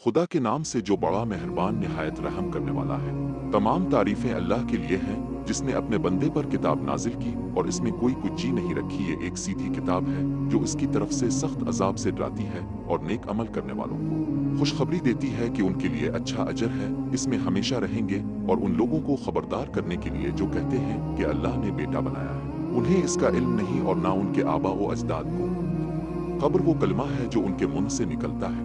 खुदा के नाम से जो बड़ा मेहरबान निहायत रहम करने वाला है। तमाम तारीफें अल्लाह के लिए हैं जिसने अपने बंदे पर किताब नाजिल की और इसमें कोई कुच्ची नहीं रखी। ये एक सीधी किताब है जो इसकी तरफ से सख्त अजाब से डराती है और नेक अमल करने वालों को खुशखबरी देती है कि उनके लिए अच्छा अजर है, इसमें हमेशा रहेंगे। और उन लोगों को खबरदार करने के लिए जो कहते हैं कि अल्लाह ने बेटा बनाया है, उन्हें इसका इल्म नहीं और ना उनके आबा व अजदाद को। खबर वो कलमा है जो उनके मुंह से निकलता है,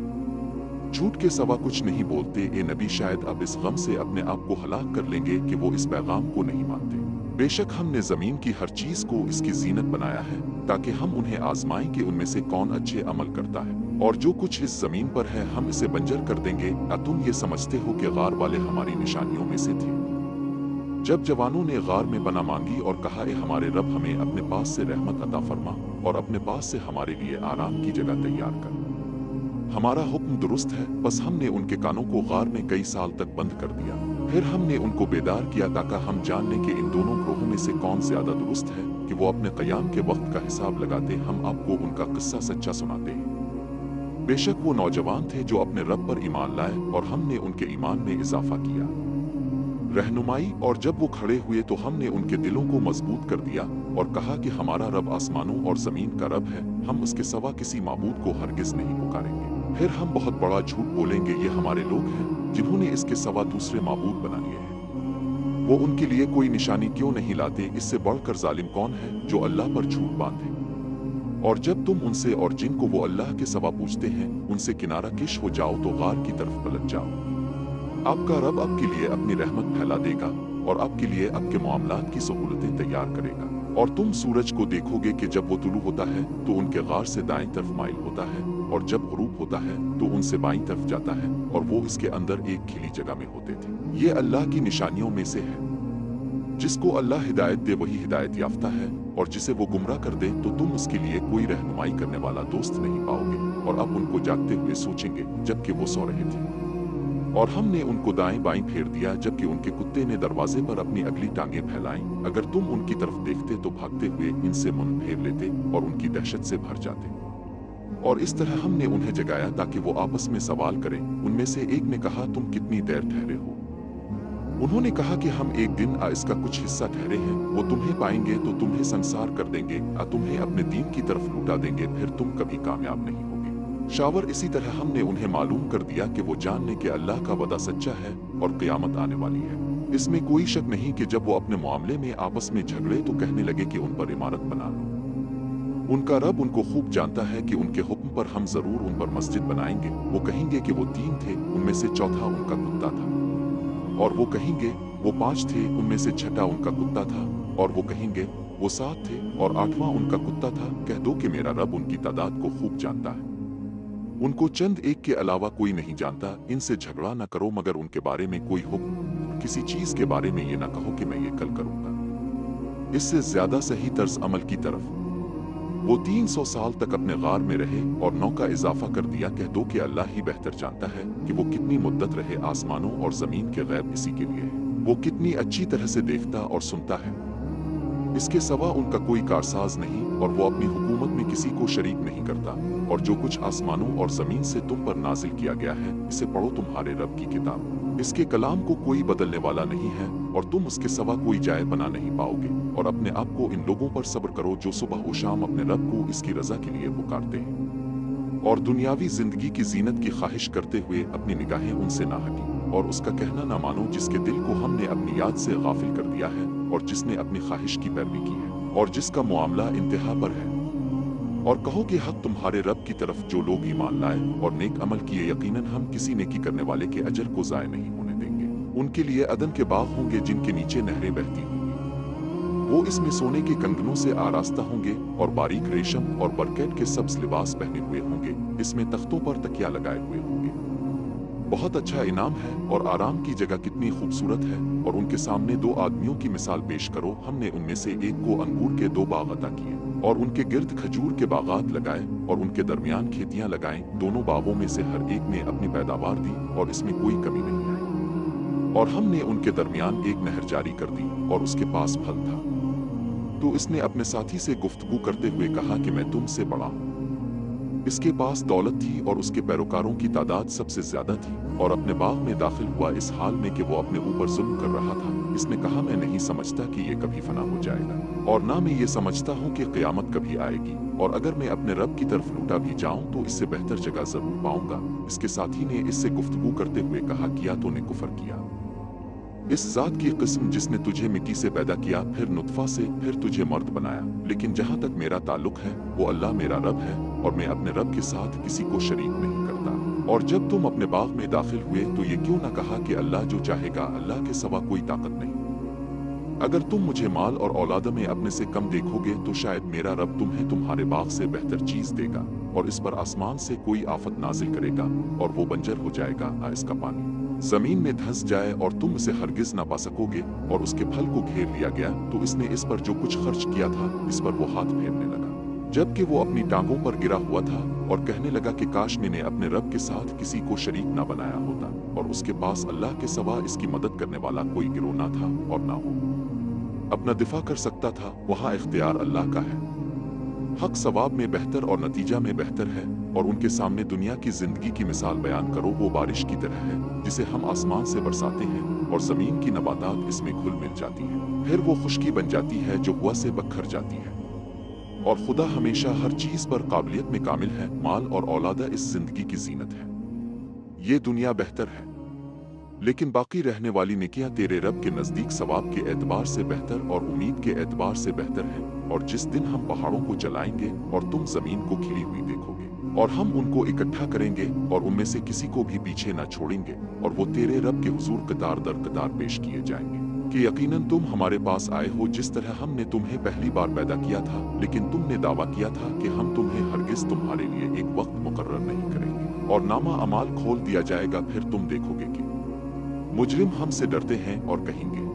झूठ के सवा कुछ नहीं बोलते। ए नबी, शायद अब इस गम से अपने आप को हलाक कर लेंगे कि वो इस पैगाम को नहीं मानते। बेशक हमने जमीन की हर चीज को इसकी जीनत बनाया है ताकि हम उन्हें आजमाएं कि उनमें से कौन अच्छे अमल करता है। और जो कुछ इस जमीन पर है हम इसे बंजर कर देंगे। क्या तुम ये समझते हो कि गार वाले हमारी निशानियों में से थे? जब जवानों ने गार में पनाह मांगी और कहा, ए हमारे रब, हमें अपने पास से रहमत अता फरमा और अपने पास से हमारे लिए आराम की जगह तैयार कर। हमारा हुक्म दुरुस्त है। बस हमने उनके कानों को गार में कई साल तक बंद कर दिया। फिर हमने उनको बेदार किया ताकि हम जान लें कि इन दोनों ग्रोहों में से कौन ज्यादा दुरुस्त है कि वो अपने क़याम के वक्त का हिसाब लगाते। हम आपको उनका किस्सा सच्चा सुनाते हैं। बेशक वो नौजवान थे जो अपने रब पर ईमान लाए और हमने उनके ईमान में इजाफा किया रहनुमाई। और जब वो खड़े हुए तो हमने उनके दिलों को मजबूत कर दिया और कहा कि हमारा रब आसमानों और जमीन का रब है, हम उसके सिवा किसी माबूद को हरगिज नहीं पुकारेंगे। फिर हम बहुत बड़ा झूठ बोलेंगे, ये हमारे लोग हैं जिन्होंने इसके सिवा दूसरे माबूद बना लिए हैं। वो उनके लिए कोई निशानी क्यों नहीं लाते? इससे बढ़कर जालिम कौन है जो अल्लाह पर झूठ बांधे? और जब तुम उनसे और जिनको वो अल्लाह के सिवा पूछते हैं उनसे किनारा किश हो जाओ तो गार की तरफ पलट जाओ। आपका रब आपके लिए अपनी रहमत फैला देगा और आपके लिए आपके मामलात की सहूलतें तैयार करेगा। और तुम सूरज को देखोगे कि जब वो तुलू होता है तो उनके गार से दाईं तरफ माइल होता है और जब गुरूब होता है तो उनसे बाईं तरफ जाता है और वो इसके अंदर एक खिली जगह में होते थे। ये अल्लाह की निशानियों में से है। जिसको अल्लाह हिदायत दे वही हिदायत याफ्ता है और जिसे वो गुमराह कर दे तो तुम उसके लिए कोई रहनुमाई करने वाला दोस्त नहीं पाओगे। और अब उनको जागते हुए सोचेंगे जबकि वो सो रहे थे। और हमने उनको दाएं बाएं फेर दिया जबकि उनके कुत्ते ने दरवाजे पर अपनी अगली टांगें फैलाईं। अगर तुम उनकी तरफ देखते तो भागते हुए इनसे मुंह फेर लेते और उनकी दहशत से भर जाते। और इस तरह हमने उन्हें जगाया ताकि वो आपस में सवाल करें। उनमें से एक ने कहा, तुम कितनी देर ठहरे हो? उन्होंने कहा कि हम एक दिन इसका कुछ हिस्सा ठहरे हैं। वो तुम्हें पाएंगे तो तुम्हें संसार कर देंगे, तुम्हें अपने दीन की तरफ लुटा देंगे, फिर तुम कभी कामयाब नहीं होगे। शावर इसी तरह हमने उन्हें मालूम कर दिया कि वो जान लें कि अल्लाह का वदा सच्चा है और क़यामत आने वाली है। इसमें कोई शक नहीं कि जब वो अपने मामले में आपस में झगड़े तो कहने लगे कि उन पर इमारत बना लो। उनका रब उनको खूब जानता है कि उनके हुक्म पर हम जरूर उन पर मस्जिद बनाएंगे। वो कहेंगे कि वो 3 थे, उनमें से चौथा उनका कुत्ता था। और वो कहेंगे वो 5 थे, उनमें से छठा उनका कुत्ता था। और वो कहेंगे वो 7 थे और 8वां उनका कुत्ता था। कह दो कि मेरा रब उनकी तादाद को खूब जानता है। उनको चंद एक के अलावा कोई नहीं जानता। इनसे झगड़ा न करो मगर उनके बारे में कोई हुक्म, किसी चीज के बारे में ये ना कहो कि मैं ये कल करूंगा। इससे ज्यादा सही तर्ज अमल की तरफ। वो 300 साल तक अपने गार में रहे और 9 का इजाफा कर दिया। कह दो कि अल्लाह ही बेहतर जानता है कि वो कितनी मुद्दत रहे। आसमानों और जमीन के गैब इसी के लिए है। वो कितनी अच्छी तरह से देखता और सुनता है। इसके सिवा उनका कोई कारसाज नहीं और वो अपनी हुकूमत में किसी को शरीक नहीं करता। और जो कुछ आसमानों और जमीन से तुम पर नाजिल किया गया है इसे पढ़ो, तुम्हारे रब की किताब। इसके कलाम को कोई बदलने वाला नहीं है और तुम उसके सिवा कोई जाए बना नहीं पाओगे। और अपने आप को इन लोगों पर सब्र करो जो सुबह व शाम अपने रब को इसकी रजा के लिए पुकारते हैं और दुनियावी जिंदगी की जीनत की ख्वाहिश करते हुए अपनी निगाहें उनसे ना हटी। और उसका कहना ना मानो जिसके दिल को हमने अपनी याद से गाफिल कर दिया है और जिसने अपनी ख्वाहिश की पैरवी की है और जिसका मुआमला इंतहा पर है। और कहो कि हक तुम्हारे रब की तरफ जो लोग ईमान लाए और नेक अमल किए, यकीनन हम किसी नेकी करने वाले के अजर को जाय नहीं होने देंगे। उनके लिए अदन के बाग होंगे जिनके नीचे नहरें बहती होंगी। वो इसमें सोने के कंगनों से आरास्ता होंगे और बारीक रेशम और बरकैट के सब्ज लिबास पहने हुए होंगे। इसमें तख्तों पर तकिया लगाए हुए होंगे। बहुत अच्छा इनाम है और आराम की जगह कितनी खूबसूरत है। और उनके सामने 2 आदमियों की मिसाल पेश करो। हमने उनमें से एक को अंगूर के 2 बाग अता किए और उनके गिर्द खजूर के बागात लगाए और उनके दरमियान खेतियां लगाएं। दोनों बागों में से हर एक ने अपनी पैदावार दी और इसमें कोई कमी नहीं आई। और हमने उनके दरमियान एक नहर जारी कर दी और उसके पास फल था। तो इसने अपने साथी से गुफ्तगू करते हुए कहा कि मैं तुमसे बड़ा हूं। इसके पास दौलत थी और उसके पैरोकारों की तादाद सबसे ज्यादा थी, और अपने बाग में दाखिल हुआ इस हाल में कि वो अपने ऊपर जुल्म कर रहा था। इसने कहा, मैं नहीं समझता कि ये कभी फना हो जाएगा, और ना मैं ये समझता हूँ कि क़यामत कभी आएगी, और अगर मैं अपने रब की तरफ लौटा भी जाऊं तो इससे बेहतर जगह जरूर पाऊंगा। इसके साथी ने इससे गुफ्तगू करते हुए कहा, किया तूने कुफर किया इस जात की किस्म जिसने तुझे मिट्टी से पैदा किया, फिर नुत्फा से, फिर तुझे मर्द बनाया। लेकिन जहां तक मेरा ताल्लुक है, वो अल्लाह मेरा रब है, और मैं अपने रब के साथ किसी को शरीक नहीं करता। और जब तुम अपने बाग में दाखिल हुए तो ये क्यों न कहा कि अल्लाह जो चाहेगा, अल्लाह के सिवा कोई ताकत नहीं। अगर तुम मुझे माल और औलाद में अपने से कम देखोगे तो शायद मेरा रब तुम्हें तुम्हारे बाग से बेहतर चीज देगा, और इस पर आसमान से कोई आफत नाजिल करेगा और वो बंजर हो जाएगा, ना इसका पानी जमीन में धंस जाए और तुम इसे हरगिज ना पा सकोगे। और उसके फल को घेर लिया गया तो इसने इस पर जो कुछ खर्च किया था, इस पर वो हाथ फेरने लगा, जबकि वो अपनी टांगों पर गिरा हुआ था, और कहने लगा कि काश मैंने अपने रब के साथ किसी को शरीक ना बनाया होता, और उसके पास अल्लाह के सिवा इसकी मदद करने वाला कोई गिरोह ना था और ना हो अपना दिफा कर सकता था। वहाँ इख्तियार अल्लाह का है। हक सवाब में बेहतर और नतीजा में बेहतर है। और उनके सामने दुनिया की जिंदगी की मिसाल बयान करो, वो बारिश की तरह है जिसे हम आसमान से बरसाते हैं, और जमीन की नबातात इसमें घुल मिल जाती है, फिर वो खुश्की बन जाती है जो हुआ से बखर जाती है। और खुदा हमेशा हर चीज पर काबिलियत में कामिल है। माल और औलादा इस जिंदगी की जीनत है। ये दुनिया बेहतर है, लेकिन बाकी रहने वाली नेकियां तेरे रब के नजदीक सवाब के एतबार से बेहतर और उम्मीद के एतबार से बेहतर है। और जिस दिन हम पहाड़ों को जलाएंगे और तुम जमीन को खिली हुई देखोगे, और हम उनको इकट्ठा करेंगे और उनमें से किसी को भी पीछे न छोड़ेंगे, और वो तेरे रब के हुजूर कतार दर कतार पेश किए जाएंगे कि यकीनन तुम हमारे पास आए हो, जिस तरह हमने तुम्हें पहली बार पैदा किया था। लेकिन तुमने दावा किया था कि हम तुम्हें हरगिज तुम्हारे लिए एक वक्त मुकर्रर नहीं करेंगे, और नामा अमाल खोल दिया जाएगा। फिर तुम देखोगे कि मुजरिम हमसे डरते हैं और कहेंगे,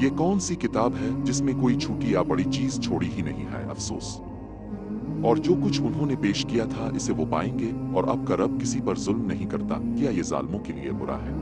ये कौन सी किताब है जिसमें कोई छोटी या बड़ी चीज छोड़ी ही नहीं है। अफसोस, और जो कुछ उन्होंने पेश किया था इसे वो पाएंगे, और अब का रब किसी पर जुल्म नहीं करता। क्या ये जालिमों के लिए बुरा है?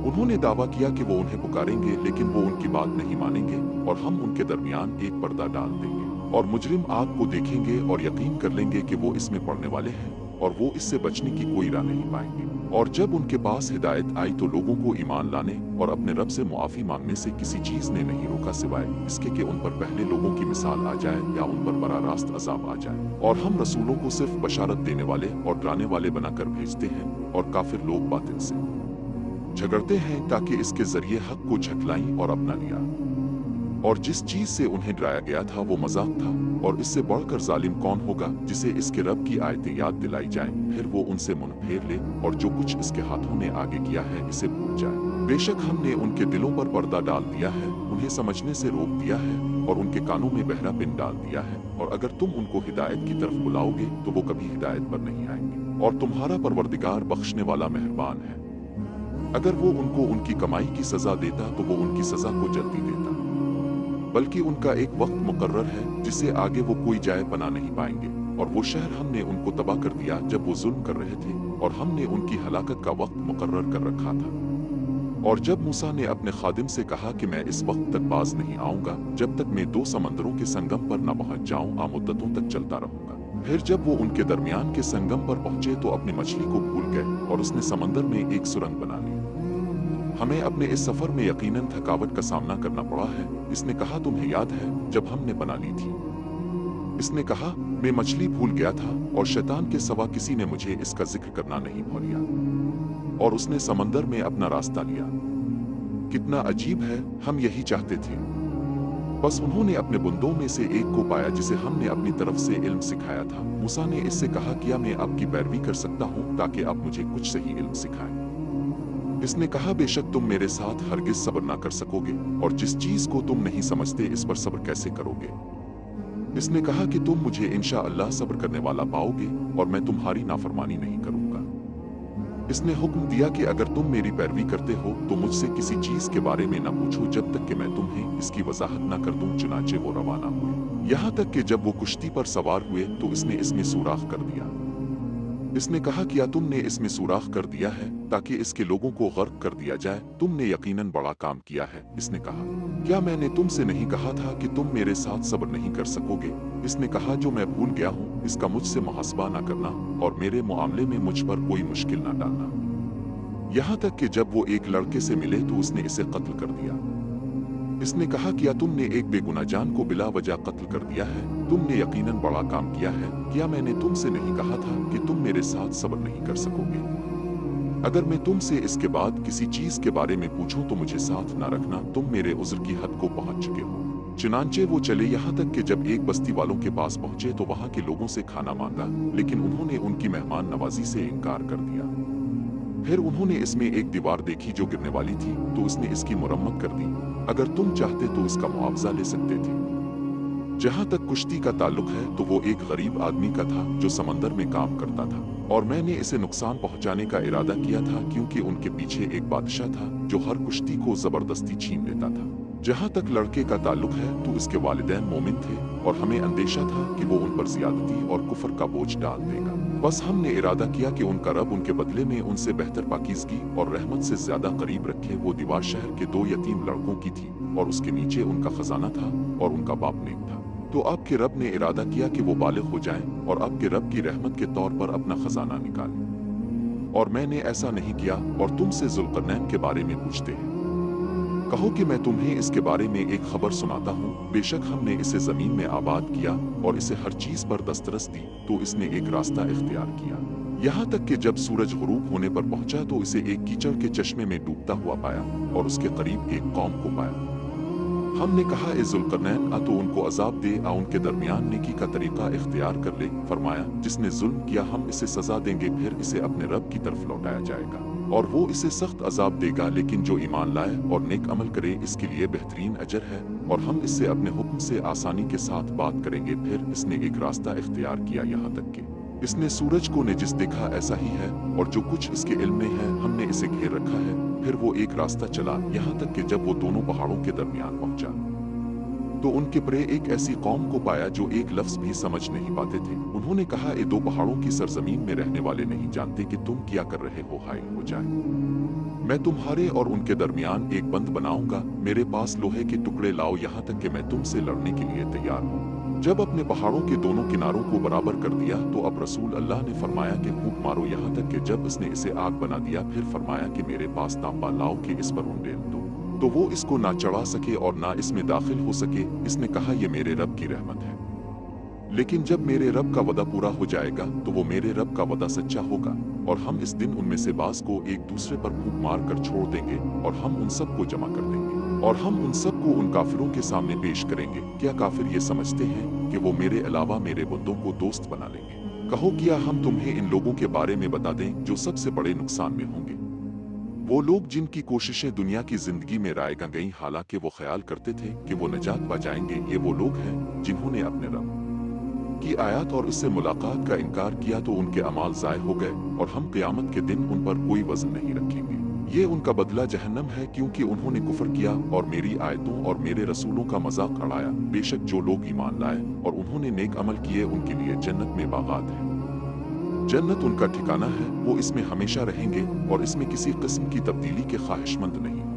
उन्होंने दावा किया कि वो उन्हें पुकारेंगे, लेकिन वो उनकी बात नहीं मानेंगे, और हम उनके दरमियान एक पर्दा डाल देंगे, और मुजरिम आग को देखेंगे और यकीन कर लेंगे कि वो इसमें पड़ने वाले हैं, और वो इससे बचने की कोई राह नहीं पाएंगे। और जब उनके पास हिदायत आई तो लोगों को ईमान लाने और अपने रब से मुआफी मांगने से किसी चीज ने नहीं रोका, सिवाय इसके कि उन पर पहले लोगों की मिसाल आ जाए या उन पर बड़ा रास्त अजाब आ जाए। और हम रसूलों को सिर्फ बशारत देने वाले और डराने वाले बनाकर भेजते हैं, और काफिर लोग बातिल से झगड़ते हैं ताकि इसके जरिए हक को झटलाएं और अपना लिया। और जिस चीज से उन्हें डराया गया था वो मजाक था, और इससे बढ़कर जालिम कौन होगा जिसे इसके रब की आयतें याद दिलाई जाएं, फिर वो उनसे मुंह फेर ले और जो कुछ इसके हाथों ने आगे किया है इसे भूल जाए। बेशक हमने उनके दिलों पर पर्दा डाल दिया है, उन्हें समझने से रोक दिया है, और उनके कानों में बहरा पिन डाल दिया है। और अगर तुम उनको हिदायत की तरफ बुलाओगे तो वो कभी हिदायत पर नहीं आएंगे, और तुम्हारा परवरदिगार बख्शने वाला मेहरबान है। अगर वो उनको उनकी कमाई की सजा देता तो वो उनकी सजा को जल्दी देता, बल्कि उनका एक वक्त मुकर्रर है जिसे आगे वो कोई जाए पना नहीं पाएंगे। और वो शहर हमने उनको तबाह कर दिया जब वो जुल्म कर रहे थे, और हमने उनकी हलाकत का वक्त मुकर्रर कर रखा था। और जब मूसा ने अपने खादिम से कहा कि मैं इस वक्त तक बाज नहीं आऊंगा जब तक मैं 2 समंदरों के संगम पर न पहुंच जाऊं, मुद्दतों तक चलता रहूंगा। फिर जब वो उनके दरमियान के संगम पर पहुंचे तो अपनी मछली को भूल गए और उसने समंदर में एक सुरंग बना ली। हमें अपने इस सफर में यकीनन थकावट का सामना करना पड़ा है। इसने कहा, तुम्हें याद है जब हमने बना ली थी? इसने कहा, मैं मछली भूल गया था और शैतान के सिवा किसी ने मुझे इसका जिक्र करना नहीं भूलिया, और उसने समंदर में अपना रास्ता लिया। कितना अजीब है, हम यही चाहते थे। बस उन्होंने अपने बंदों में से एक को पाया जिसे हमने अपनी तरफ से इल्म सिखाया था। मूसा ने इससे कहा, क्या मैं आपकी पैरवी कर सकता हूँ ताकि आप मुझे कुछ सही इल्म सिखाएं? इसने कहा, बेशक तुम मेरे साथ हरगिज सब्र ना कर सकोगे, और जिस चीज को तुम नहीं समझते इस पर सब्र कैसे करोगे? इसने कहा कि तुम मुझे इंशाअल्लाह सब्र करने वाला पाओगे, और मैं तुम्हारी नाफरमानी नहीं करूंगा। इसने हुक्म दिया कि अगर तुम मेरी पैरवी करते हो तो मुझसे किसी चीज के बारे में न पूछो जब तक कि मैं तुम्हें इसकी वजाहत न कर दूं। चुनाचे वो रवाना हुए, यहाँ तक कि जब वो कुश्ती पर सवार हुए तो इसने इसमें सुराख कर दिया। इसने कहा, क्या तुमने इसमें सुराख कर दिया है ताकि इसके लोगों को गर्क कर दिया जाए? तुमने यकीनन बड़ा काम किया है। इसने कहा, क्या मैंने तुमसे नहीं कहा था कि तुम मेरे साथ सब्र नहीं कर सकोगे? इसने कहा, जो मैं भूल गया हूँ इसका मुझसे मुहासबा ना करना और मेरे मुआमले में मुझ पर कोई मुश्किल ना डालना। यहाँ तक कि जब वो एक लड़के से मिले तो उसने इसे कत्ल कर दिया। इसने कहा, क्या तुमने एक बेगुनाह जान को बिला वजह कत्ल कर दिया है? तुमने यकीनन बड़ा काम किया है। क्या मैंने तुमसे नहीं कहा था कि तुम मेरे साथ सब्र नहीं कर सकोगे? अगर मैं तुमसे इसके बाद किसी चीज के बारे में पूछूं तो मुझे साथ ना रखना, तुम मेरे उज़्र की हद को पहुंच चुके हो। चुनांचे वो चले, यहाँ तक कि जब एक बस्ती वालों के पास पहुंचे तो वहां के लोगों से खाना मांगा, लेकिन उन्होंने उनकी मेहमान नवाजी से इनकार कर दिया। फिर उन्होंने इसमें एक दीवार देखी जो गिरने वाली थी, तो उसने इसकी मुरम्मत कर दी। अगर तुम चाहते तो इसका मुआवजा ले सकते थे। जहां तक कुश्ती का ताल्लुक है तो वो एक गरीब आदमी का था जो समंदर में काम करता था, और मैंने इसे नुकसान पहुंचाने का इरादा किया था क्योंकि उनके पीछे एक बादशाह था जो हर कुश्ती को जबरदस्ती छीन लेता था। जहां तक लड़के का ताल्लुक है तो उसके वालिदैन मोमिन थे और हमें अंदेशा था कि वो उन पर ज्यादती और कुफर का बोझ डाल देगा। बस हमने इरादा किया कि उनका रब उनके बदले में उनसे बेहतर पाकीज़गी और रहमत से ज्यादा करीब रखे। वो दीवार शहर के 2 यतीम लड़कों की थी और उसके नीचे उनका खजाना था और उनका बाप नेक था। तो अब के रब ने इरादा किया कि वो बालिग हो जाएं और अब के रब की रहमत के तौर पर अपना खजाना निकालें। और मैंने ऐसा नहीं किया और तुमसे जुल्करनैन के बारे में पूछते हैं। कहो कि मैं तुम्हें इसके बारे में एक खबर सुनाता हूँ। बेशक हमने इसे जमीन में आबाद किया और इसे हर चीज पर दस्तरस दी, तो इसने एक रास्ता इख्तियार किया। यहाँ तक कि जब सूरज गुरूब होने पर पहुंचा तो इसे एक कीचड़ के चश्मे में डूबता हुआ पाया और उसके करीब एक कौम को पाया। हमने कहा, ए जुल्करनैन, आ तो उनको अजाब दे, आ उनके दरमियान नेकी का तरीका इख्तियार कर ले। फरमाया, जिसने जुल्म किया हम इसे सजा देंगे, फिर इसे अपने रब की तरफ लौटाया जाएगा और वो इसे सख्त अजाब देगा, लेकिन जो ईमान लाए और नेक अमल करे इसके लिए बेहतरीन अजर है और हम इससे अपने हुक्म से आसानी के साथ बात करेंगे। फिर इसने एक रास्ता इख्तियार किया, यहाँ तक कि इसने सूरज को ने जिस देखा ऐसा ही है और जो कुछ इसके इल्म में है हमने इसे घेर रखा है। फिर वो एक रास्ता चला, यहाँ तक कि जब वो दोनों पहाड़ों के दरमियान पहुंचा तो उनके परे एक ऐसी कौम को पाया जो एक लफ्ज भी समझ नहीं पाते थे। उन्होंने कहा, ये 2 पहाड़ों की सरजमीन में रहने वाले नहीं जानते कि तुम क्या कर रहे हो? हाय हो जाए, मैं तुम्हारे और उनके दरमियान एक बंद बनाऊंगा। मेरे पास लोहे के टुकड़े लाओ, यहाँ तक कि मैं तुमसे लड़ने के लिए तैयार हूँ। जब अपने पहाड़ों के दोनों किनारों को बराबर कर दिया तो अब रसूल अल्लाह ने फरमाया कि फूंक मारो, यहाँ तक कि जब इसने इसे आग बना दिया फिर फरमाया कि मेरे पास तांबा लाओ कि इस पर उंडेल दो, तो वो इसको ना चढ़ा सके और ना इसमें दाखिल हो सके। इसने कहा, ये मेरे रब की रहमत है, लेकिन जब मेरे रब का वदा पूरा हो जाएगा तो वो मेरे रब का वदा सच्चा होगा और हम इस दिन उनमें से बास को एक दूसरे पर फूंक मार कर छोड़ देंगे और हम उन सब को जमा कर देंगे और हम उन सब को उन काफिरों के सामने पेश करेंगे। क्या काफिर ये समझते हैं कि वो मेरे अलावा मेरे बंदों को दोस्त बना लेंगे? कहो, क्या हम तुम्हें इन लोगों के बारे में बता दें जो सबसे बड़े नुकसान में होंगे? वो लोग जिनकी कोशिशें दुनिया की जिंदगी में रायगा गईं, हालांकि वो ख्याल करते थे कि वो नजात पा जाएंगे। ये वो लोग हैं जिन्होंने अपने रब की आयत और उससे मुलाकात का इनकार किया तो उनके अमाल ज़ाय हो गए और हम क़यामत के दिन उन पर कोई वज़न नहीं रखेंगे। ये उनका बदला जहन्नम है, क्योंकि उन्होंने कुफर किया और मेरी आयतों और मेरे रसूलों का मजाक उड़ाया। बेशक जो लोग ईमान लाए और उन्होंने नेक अमल किए उनके लिए जन्नत में बागात है। जन्नत उनका ठिकाना है, वो इसमें हमेशा रहेंगे और इसमें किसी किस्म की तब्दीली के ख्वाहिशमंद नहीं होंगे।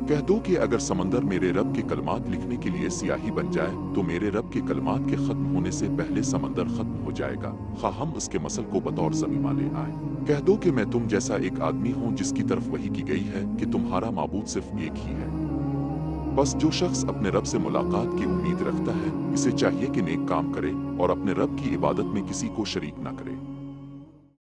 कह दो कि अगर समंदर मेरे रब के कलमात लिखने के लिए सियाही बन जाए तो मेरे रब के कलमात के खत्म होने से पहले समंदर खत्म हो जाएगा, खा हम उसके मसल को बतौर ज़मीमा ले आए। कह दो कि मैं तुम जैसा एक आदमी हूँ जिसकी तरफ वही की गई है कि तुम्हारा माबूद सिर्फ एक ही है। बस जो शख्स अपने रब से मुलाकात की उम्मीद रखता है इसे चाहिए कि नेक काम करे और अपने रब की इबादत में किसी को शरीक ना करे।